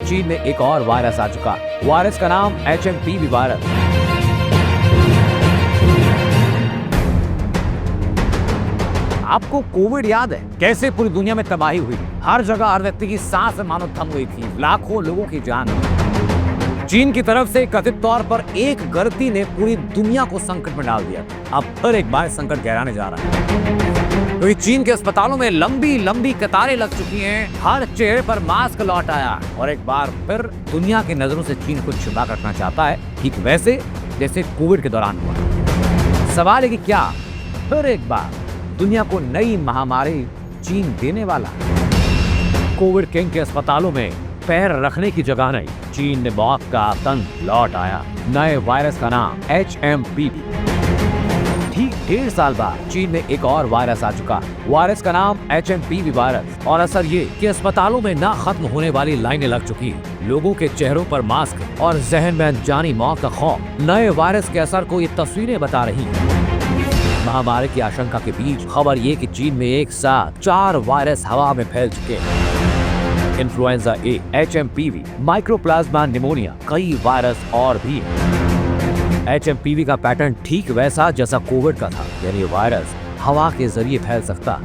चीन में एक और वायरस आ चुका। वायरस का नाम HMPV वायरस। आपको कोविड याद है? कैसे पूरी दुनिया में तबाही हुई? हर जगह हर व्यक्ति की सांस मानो थम गई थी, लाखों लोगों की जान। चीन की तरफ से कथित तौर पर एक गलती ने पूरी दुनिया को संकट में डाल दिया। अब फिर एक बार संकट गहराने जा रहा है। तो चीन के अस्पतालों में लंबी लंबी कतारें लग चुकी हैं, हर चेहरे पर मास्क लौट आया और एक बार फिर दुनिया की नजरों से चीन को छिपा रखना चाहता है, ठीक वैसे जैसे कोविड के दौरान हुआ। सवाल है कि क्या फिर एक बार दुनिया को नई महामारी चीन देने वाला? कोविड किंग के अस्पतालों में पैर रखने की जगह नहीं, चीन ने मौत का आतंक लौट आया। नए वायरस का नाम HMPV। ठीक 1.5 साल बाद चीन में एक और वायरस आ चुका। वायरस का नाम HMPV वायरस और असर ये कि अस्पतालों में ना खत्म होने वाली लाइनें लग चुकी हैं। लोगों के चेहरों पर मास्क और जहन में अनजानी मौत का खौफ नए वायरस के असर को ये तस्वीरें बता रही हैं। महामारी की आशंका के बीच खबर ये कि चीन में एक साथ 4 वायरस हवा में फैल चुके हैं। Influenza A, HMPV, mycoplasma pneumonia, कई वायरस और भी हैं। HMPV का पैटर्न ठीक वैसा जैसा कोविड का था, यानी वायरस हवा के जरिए फैल सकता।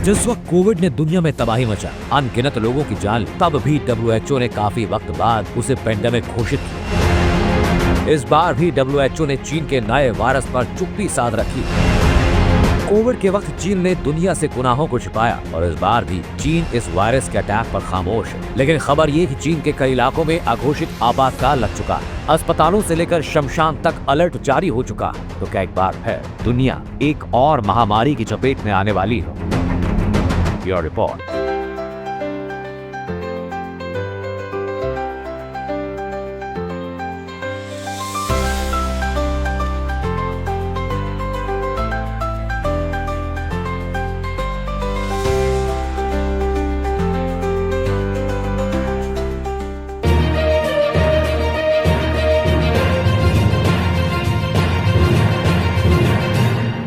जिस वक्त कोविड ने दुनिया में तबाही मचा, अनगिनत लोगों की जान ली, तब भी WHO ने काफी वक्त बाद उसे पेंडेमिक घोषित किया। इस बार भी WHO ने चीन के नए वायरस पर चुप्पी साध रखी। कोविड के वक्त चीन ने दुनिया से गुनाहों को छिपाया और इस बार भी चीन इस वायरस के अटैक पर खामोश है। लेकिन खबर ये कि चीन के कई इलाकों में अघोषित आपातकाल लग चुका है। अस्पतालों से लेकर शमशान तक अलर्ट जारी हो चुका। तो क्या एक बार है दुनिया एक और महामारी की चपेट में आने वाली है? Your report.